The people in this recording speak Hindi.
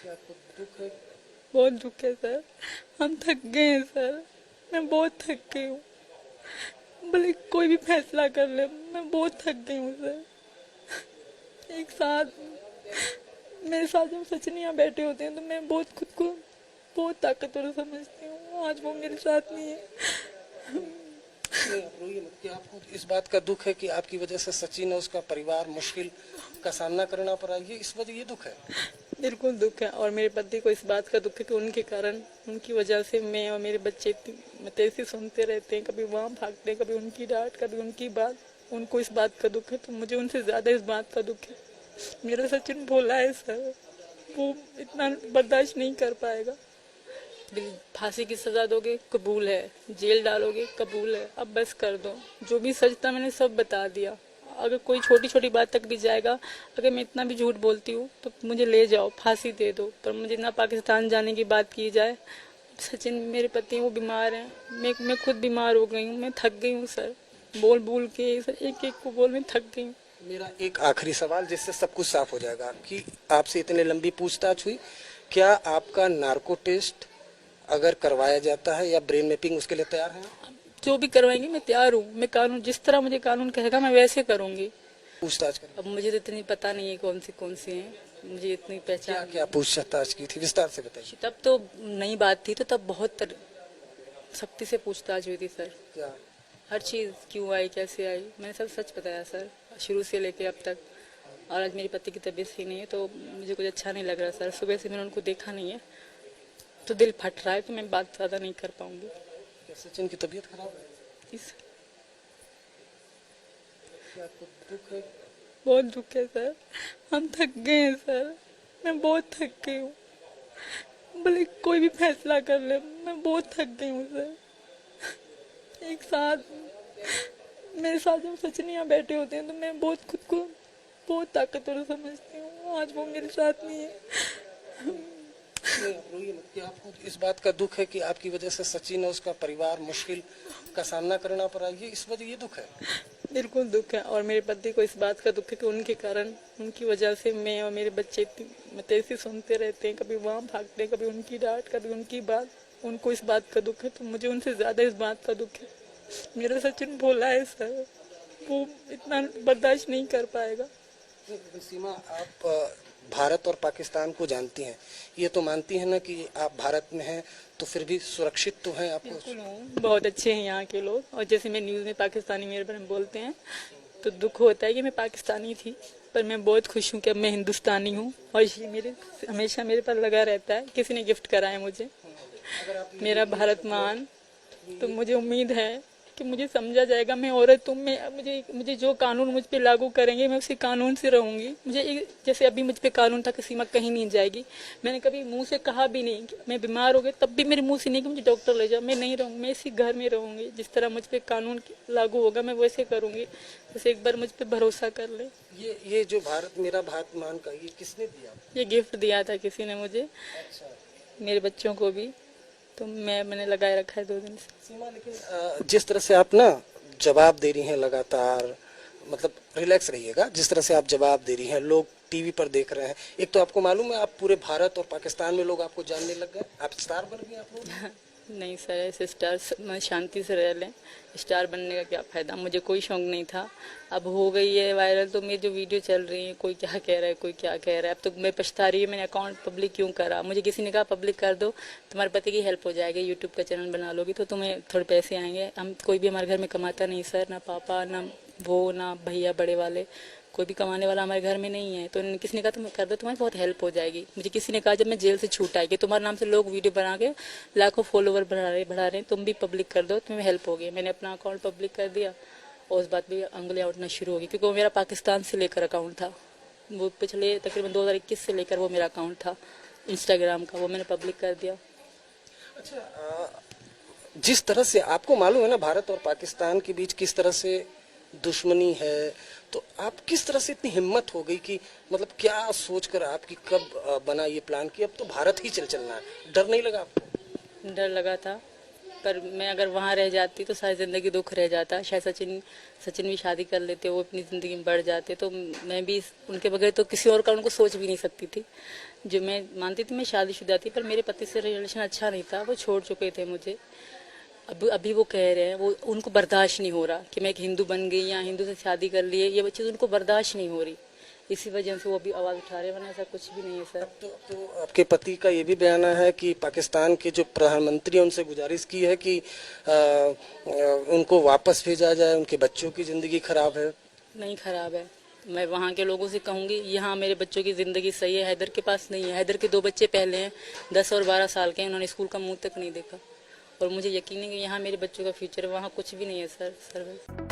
क्या आपको दुख है? बहुत दुख है सर। हम थक गए हैं सर। मैं बहुत थक गई हूँ। भले कोई भी फैसला कर ले, मैं बहुत थक गई हूँ सर। एक साथ मेरे साथ जब सचिन यहाँ बैठे होते हैं तो मैं बहुत खुद को बहुत ताकतवर समझती हूँ। आज वो मेरे साथ नहीं है। नहीं, आप रोइए मत। कि आपको इस बात का दुख है कि आपकी वजह से सचिन और उसका परिवार मुश्किल का सामना करना पड़ा, ये इस वजह ये दुख है? बिल्कुल दुख है। और मेरे पति को इस बात का दुख है कि उनके कारण, उनकी वजह से मैं और मेरे बच्चे मतलब ऐसे सुनते रहते हैं। कभी वहाँ भागते हैं, कभी उनकी डांट, कभी उनकी बात। उनको इस बात का दुख है तो मुझे उनसे ज्यादा इस बात का दुख है। मेरा सचिन भोला है सर, वो इतना बर्दाश्त नहीं कर पाएगा। फांसी की सजा दोगे कबूल है, जेल डालोगे कबूल है, अब बस कर दो। जो भी सच था मैंने सब बता दिया। अगर कोई छोटी छोटी बात तक भी जाएगा, अगर मैं इतना भी झूठ बोलती हूँ तो मुझे ले जाओ, फांसी दे दो, पर मुझे ना पाकिस्तान जाने की बात की जाए। सचिन मेरे पति वो बीमार हैं, मैं खुद बीमार हो गई हूँ, मैं थक गई हूँ सर। बोल बोल के सर एक एक को बोल मैं थक गई हूँ। मेरा एक आखिरी सवाल जिससे सब कुछ साफ हो जाएगा कि आपसे इतने लंबी पूछताछ हुई, क्या आपका नार्को टेस्ट अगर करवाया जाता है या ब्रेन मैपिंग, उसके लिए तैयार हैं? जो भी करवाएंगे मैं तैयार हूँ। मैं कानून, जिस तरह मुझे कानून कहेगा मैं वैसे करूँगी। पूछताछ करें? अब मुझे तो इतनी पता नहीं है कौन सी हैं, मुझे इतनी क्या पहचान क्या पूछताछ की थी, विस्तार से बताइए। तब तो नई बात थी, तो तब बहुत सख्ती से पूछताछ हुई थी सर। क्या? हर चीज़ क्यों आई, कैसे आई, मैंने सब सच बताया सर, शुरू से लेके अब तक। और आज मेरे पति की तबीयत सही नहीं है तो मुझे कुछ अच्छा नहीं लग रहा सर। सुबह से मैंने उनको देखा नहीं है तो दिल फट रहा है, तो मैं बात ज़्यादा नहीं कर पाऊंगी। क्या सचिन की तबीयत खराब है? इस क्या आपको दुख है? बहुत दुख है सर। हम थक गए हैं सर। मैं बहुत थक गई हूँ। भले कोई भी फैसला कर ले, मैं बहुत थक गई हूँ सर। एक साथ मेरे साथ जब सचिन यहाँ बैठे होते हैं तो मैं बहुत खुद को बहुत ताकतवर समझती हूँ। आज वो मेरे साथ नहीं है। नहीं, आप रोइए मत। कि आपको इस बात का दुख है कि आपकी वजह से सचिन और उसका परिवार मुश्किल का सामना करना पड़ा, ये इस वजह ये दुख है? बिल्कुल दुख है। और मेरे पति को इस बात का दुख है कि उनके कारण, उनकी वजह से मैं और मेरे बच्चे मतलब ऐसे सुनते रहते हैं। कभी वहाँ भागते हैं, कभी उनकी डांट, कभी उनकी बात। उनको इस बात का दुख है तो मुझे उनसे ज्यादा इस बात का दुख है। मेरा सचिन भोला है सर, वो इतना बर्दाश्त नहीं कर पाएगा। लेकिन सीमा, आप भारत और पाकिस्तान को जानती हैं, ये तो मानती हैं ना कि आप भारत में हैं तो फिर भी सुरक्षित तो हैं आपको? बिल्कुल हूँ, बहुत अच्छे हैं यहाँ के लोग। और जैसे मैं न्यूज़ में पाकिस्तानी मेरे बारे में बोलते हैं तो दुख होता है कि मैं पाकिस्तानी थी, पर मैं बहुत खुश हूँ कि अब मैं हिंदुस्तानी हूँ। और ये मेरे हमेशा मेरे पर लगा रहता है। किसी ने गिफ्ट करा है मुझे मेरा भारत मान, तो मुझे उम्मीद है कि मुझे समझा जाएगा। मैं औरत हूँ, मैं मुझे जो कानून मुझ पे लागू करेंगे मैं उसी कानून से रहूंगी। मुझे जैसे अभी मुझ पे कानून था कि सीमा कहीं नहीं जाएगी, मैंने कभी मुंह से कहा भी नहीं कि मैं बीमार हो गई, तब भी मेरे मुंह से नहीं कि मुझे डॉक्टर ले जाओ। मैं नहीं रहूंगी, मैं इसी घर में रहूंगी। जिस तरह मुझ पे कानून लागू होगा मैं वैसे करूंगी। जैसे एक बार मुझ पे भरोसा कर ले। ये जो भारत मेरा भारत मान का ये किसने दिया? ये गिफ्ट दिया था किसी ने मुझे, अच्छा। मेरे बच्चों को भी, तो मैंने लगाए रखा है 2 दिन से। सीमा, लेकिन जिस तरह से आप ना जवाब दे रही हैं लगातार, मतलब रिलैक्स रहिएगा। जिस तरह से आप जवाब दे रही हैं, लोग टीवी पर देख रहे हैं। एक तो आपको मालूम है आप पूरे भारत और पाकिस्तान में लोग आपको जानने लग गए, आप स्टार बन गए आप लोग। नहीं सर, ऐसे स्टार मैं शांति से रह लें। स्टार बनने का क्या फ़ायदा, मुझे कोई शौक नहीं था। अब हो गई है वायरल तो मेरी जो वीडियो चल रही है, कोई क्या कह रहा है, कोई क्या कह रहा है। अब तो मैं पछता रही हूँ मैंने अकाउंट पब्लिक क्यों करा। मुझे किसी ने कहा पब्लिक कर दो, तुम्हारे पति की हेल्प हो जाएगी, यूट्यूब का चैनल बना लोगी तो तुम्हें थोड़े पैसे आएंगे। हम कोई भी हमारे घर में कमाता नहीं सर, ना पापा, ना वो, ना भैया बड़े वाले, कोई भी कमाने वाला हमारे घर में नहीं है। तो किसी ने कहा तुम कर दो, तुम्हारी बहुत हेल्प हो जाएगी। मुझे किसी ने कहा जब मैं जेल से छूट आई कि तुम्हारे नाम से लोग वीडियो बना के लाखों फॉलोवर बढ़ा रहे हैं, तुम भी पब्लिक कर दो, तुम्हें हेल्प होगी। मैंने अपना अकाउंट पब्लिक कर दिया और उस बात भी अंगुलियां उठना शुरू होगी, क्योंकि वो मेरा पाकिस्तान से लेकर अकाउंट था। वो पिछले तकरीबन 2021 से लेकर वो मेरा अकाउंट था इंस्टाग्राम का, वो मैंने पब्लिक कर दिया। अच्छा, जिस तरह से आपको मालूम है ना भारत और पाकिस्तान के बीच किस तरह से दुश्मनी है, तो आप किस तरह से इतनी हिम्मत हो गई कि मतलब क्या सोचकर आपकी कब बना ये प्लान कि अब तो भारत ही चलना है? डर नहीं लगा आपको? डर लगा था, पर मैं अगर वहाँ रह जाती तो सारी ज़िंदगी दुख रह जाता। शायद सचिन भी शादी कर लेते, वो अपनी ज़िंदगी में बढ़ जाते, तो मैं भी उनके बगैर तो किसी और का उनको सोच भी नहीं सकती थी। जो मैं मानती थी मैं शादीशुदा थी, पर मेरे पति से रिलेशन अच्छा नहीं था, वो छोड़ चुके थे मुझे। अब अभी वो कह रहे हैं, वो उनको बर्दाश्त नहीं हो रहा कि मैं एक हिंदू बन गई या हिंदू से शादी कर ली है, ये चीज़ उनको बर्दाश्त नहीं हो रही। इसी वजह से वो अभी आवाज़ उठा रहे हैं, वरना ऐसा कुछ भी नहीं है सर। तो आपके पति का ये भी बयान है कि पाकिस्तान के जो प्रधानमंत्री हैं उनसे गुजारिश की है कि उनको वापस भेजा जाए, उनके बच्चों की ज़िंदगी खराब है। नहीं खराब है, मैं वहाँ के लोगों से कहूँगी यहाँ मेरे बच्चों की ज़िंदगी सही है। हैदर के पास नहीं है, हैदर के 2 बच्चे पहले हैं, 10 और 12 साल के हैं, उन्होंने स्कूल का मुंह तक नहीं देखा। और मुझे यकीन है कि यहाँ मेरे बच्चों का फ्यूचर है, वहाँ कुछ भी नहीं है सर।